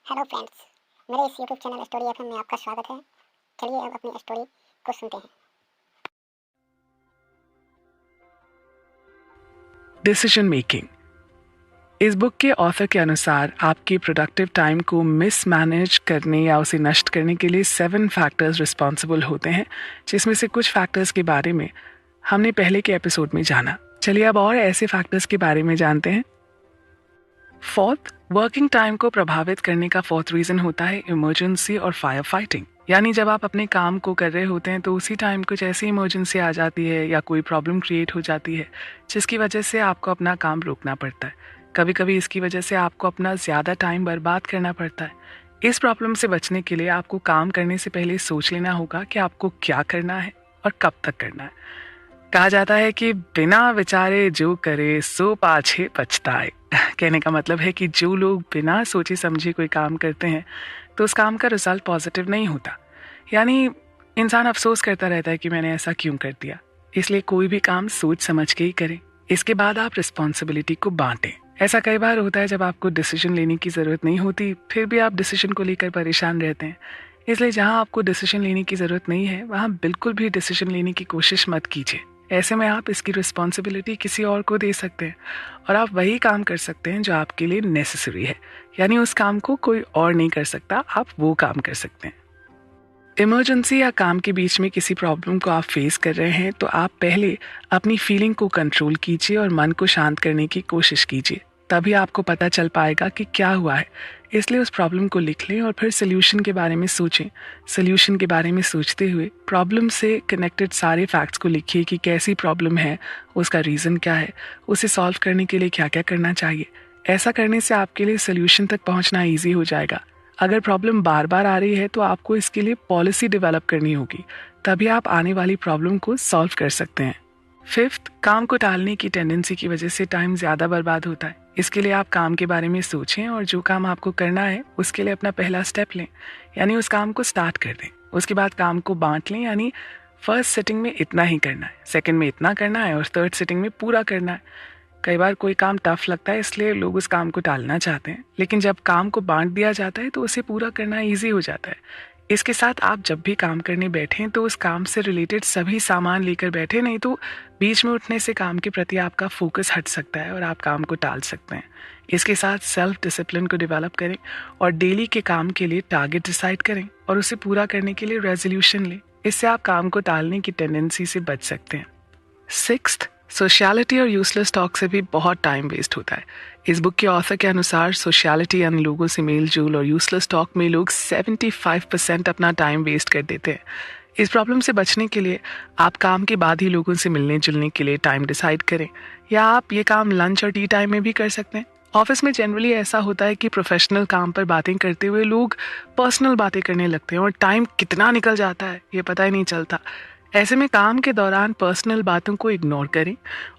Hello friends, मेरे इस YouTube channel story FM में आपका स्वागत है। चलिए अब अपनी स्टोरी को सुनते हैं। Decision making. इस बुक के ऑथर के अनुसार आपकी प्रोडक्टिव टाइम को मिसमैनेज करने या उसे नष्ट करने के लिए 7 फैक्टर्स रिस्पॉन्सिबल होते हैं, जिसमें से कुछ फैक्टर्स के बारे में हमने पहले के एपिसोड में जाना। चलिए अब और ऐसे फैक्टर्स के बारे में जानते हैं। फोर्थ, वर्किंग टाइम को प्रभावित करने का फोर्थ रीजन होता है इमरजेंसी और फायर फाइटिंग। यानी जब आप अपने काम को कर रहे होते हैं तो उसी टाइम कुछ ऐसी इमरजेंसी आ जाती है या कोई प्रॉब्लम क्रिएट हो जाती है जिसकी वजह से आपको अपना काम रोकना पड़ता है। कभी कभी इसकी वजह से आपको अपना ज़्यादा टाइम बर्बाद करना पड़ता है। इस प्रॉब्लम से बचने के लिए आपको काम करने से पहले सोच लेना होगा कि आपको क्या करना है और कब तक करना है। कहा जाता है कि बिना विचारे जो करे सो पाछे पछताए। कहने का मतलब है कि जो लोग बिना सोचे समझे कोई काम करते हैं तो उस काम का रिजल्ट पॉजिटिव नहीं होता। यानी इंसान अफसोस करता रहता है कि मैंने ऐसा क्यों कर दिया। इसलिए कोई भी काम सोच समझ के ही करें। इसके बाद आप रिस्पॉन्सिबिलिटी को बांटें। ऐसा कई बार होता है जब आपको डिसीजन लेने की ज़रूरत नहीं होती, फिर भी आप डिसीजन को लेकर परेशान रहते हैं। इसलिए जहां आपको डिसीजन लेने की ज़रूरत नहीं है वहां बिल्कुल भी डिसीजन लेने की कोशिश मत कीजिए। ऐसे में आप इसकी रिस्पॉन्सिबिलिटी किसी और को दे सकते हैं और आप वही काम कर सकते हैं जो आपके लिए नेसेसरी है। यानी उस काम को कोई और नहीं कर सकता, आप वो काम कर सकते हैं। इमरजेंसी या काम के बीच में किसी प्रॉब्लम को आप फेस कर रहे हैं तो आप पहले अपनी फीलिंग को कंट्रोल कीजिए और मन को शांत करने की कोशिश कीजिए। तभी आपको पता चल पाएगा कि क्या हुआ है। इसलिए उस प्रॉब्लम को लिख लें और फिर सोल्यूशन के बारे में सोचें। सोल्यूशन के बारे में सोचते हुए प्रॉब्लम से कनेक्टेड सारे फैक्ट्स को लिखिए कि कैसी प्रॉब्लम है, उसका रीज़न क्या है, उसे सॉल्व करने के लिए क्या क्या करना चाहिए। ऐसा करने से आपके लिए सोल्यूशन तक पहुंचना ईजी हो जाएगा। अगर प्रॉब्लम बार बार आ रही है तो आपको इसके लिए पॉलिसी डेवलप करनी होगी, तभी आप आने वाली प्रॉब्लम को सॉल्व कर सकते हैं। फिफ्थ, काम को टालने की टेंडेंसी की वजह से टाइम ज़्यादा बर्बाद होता है। इसके लिए आप काम के बारे में सोचें और जो काम आपको करना है उसके लिए अपना पहला स्टेप लें, यानी उस काम को स्टार्ट कर दें। उसके बाद काम को बांट लें, यानी फर्स्ट सिटिंग में इतना ही करना है, सेकंड में इतना करना है और थर्ड सिटिंग में पूरा करना है। कई बार कोई काम टफ लगता है इसलिए लोग उस काम को टालना चाहते हैं, लेकिन जब काम को बांट दिया जाता है तो उसे पूरा करना ईजी हो जाता है। इसके साथ आप जब भी काम करने बैठें तो उस काम से रिलेटेड सभी सामान लेकर बैठे, नहीं तो बीच में उठने से काम के प्रति आपका फोकस हट सकता है और आप काम को टाल सकते हैं। इसके साथ सेल्फ डिसिप्लिन को डेवलप करें और डेली के काम के लिए टारगेट डिसाइड करें और उसे पूरा करने के लिए रेजोल्यूशन लें। इससे आप काम को टालने की टेंडेंसी से बच सकते हैं। सिक्स्थ, सोशलिटी और यूजलेस टॉक से भी बहुत टाइम वेस्ट होता है। इस बुक के ऑथर के अनुसार सोशलिटी यानी लोगों से मेल जोल और यूजलेस टॉक में लोग 75% अपना टाइम वेस्ट कर देते हैं। इस प्रॉब्लम से बचने के लिए आप काम के बाद ही लोगों से मिलने जुलने के लिए टाइम डिसाइड करें, या आप ये काम लंच और टी टाइम में भी कर सकते हैं। ऑफिस में जनरली ऐसा होता है कि प्रोफेशनल काम पर बातें करते हुए लोग पर्सनल बातें करने लगते हैं और टाइम कितना निकल जाता है ये पता ही नहीं चलता। ऐसे में काम के दौरान पर्सनल बातों को इग्नोर करें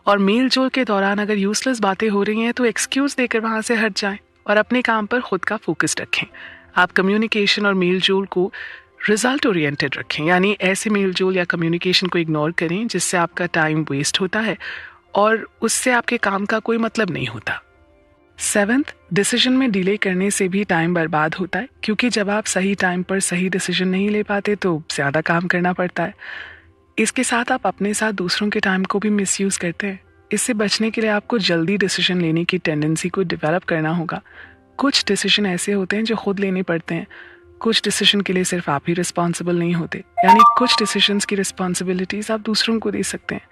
और मेल जोल के दौरान अगर यूजलेस बातें हो रही हैं तो एक्सक्यूज देकर वहां से हट जाएं और अपने काम पर खुद का फोकस रखें। आप कम्युनिकेशन और मेल जोल को रिजल्ट ओरिएंटेड रखें, यानी ऐसे मेल जोल या कम्युनिकेशन को इग्नोर करें जिससे आपका टाइम वेस्ट होता है और उससे आपके काम का कोई मतलब नहीं होता। सेवेंथ, डिसीजन में डिले करने से भी टाइम बर्बाद होता है, क्योंकि जब आप सही टाइम पर सही डिसीजन नहीं ले पाते तो ज़्यादा काम करना पड़ता है। इसके साथ आप अपने साथ दूसरों के टाइम को भी मिसयूज़ करते हैं। इससे बचने के लिए आपको जल्दी डिसीजन लेने की टेंडेंसी को डेवलप करना होगा। कुछ डिसीजन ऐसे होते हैं जो खुद लेने पड़ते हैं, कुछ डिसीजन के लिए सिर्फ आप ही रिस्पॉन्सिबल नहीं होते, यानी कुछ डिसीजंस की रिस्पॉन्सिबिलिटीज आप दूसरों को दे सकते हैं।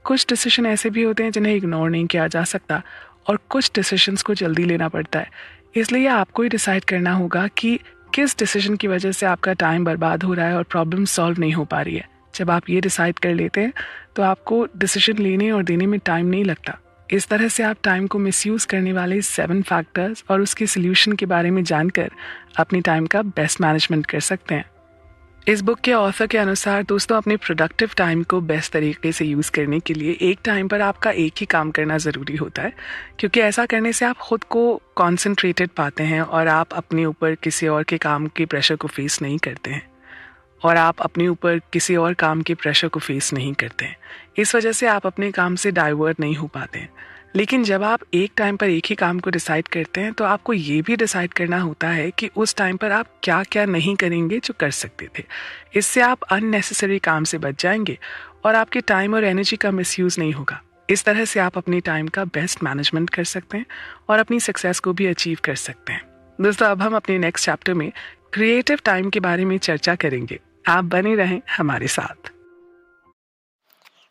कुछ डिसीजन ऐसे भी होते हैं जिन्हें इग्नोर नहीं किया जा सकता और कुछ डिसीजंस को जल्दी लेना पड़ता है। इसलिए आपको ही डिसाइड करना होगा कि किस डिसीजन की वजह से आपका टाइम बर्बाद हो रहा है और प्रॉब्लम सॉल्व नहीं हो पा रही है। जब आप ये डिसाइड कर लेते हैं तो आपको डिसीजन लेने और देने में टाइम नहीं लगता। इस तरह से आप टाइम को मिसयूज़ करने वाले 7 फैक्टर्स और उसके सोल्यूशन के बारे में जानकर अपनी टाइम का बेस्ट मैनेजमेंट कर सकते हैं। इस बुक के ऑथर के अनुसार दोस्तों, अपने प्रोडक्टिव टाइम को बेस्ट तरीके से यूज़ करने के लिए एक टाइम पर आपका एक ही काम करना ज़रूरी होता है, क्योंकि ऐसा करने से आप खुद को कॉन्सेंट्रेटेड पाते हैं और आप अपने ऊपर किसी और के काम के प्रेशर को फेस नहीं करते हैं इस वजह से आप अपने काम से डाइवर्ट नहीं हो पाते हैं। लेकिन जब आप एक टाइम पर एक ही काम को डिसाइड करते हैं तो आपको ये भी डिसाइड करना होता है कि उस टाइम पर आप क्या क्या नहीं करेंगे जो कर सकते थे। इससे आप अननेसेसरी काम से बच जाएंगे और आपके टाइम और एनर्जी का मिसयूज़ नहीं होगा। इस तरह से आप अपनी टाइम का बेस्ट मैनेजमेंट कर सकते हैं और अपनी सक्सेस को भी अचीव कर सकते हैं। दोस्तों, अब हम अपने नेक्स्ट चैप्टर में क्रिएटिव टाइम के बारे में चर्चा करेंगे। आप बने रहें हमारे साथ।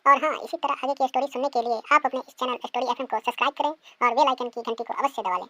और हाँ, इसी तरह आगे की स्टोरी सुनने के लिए आप अपने इस चैनल स्टोरी एफएम को सब्सक्राइब करें और बेल आइकन की घंटी को अवश्य दबा लें।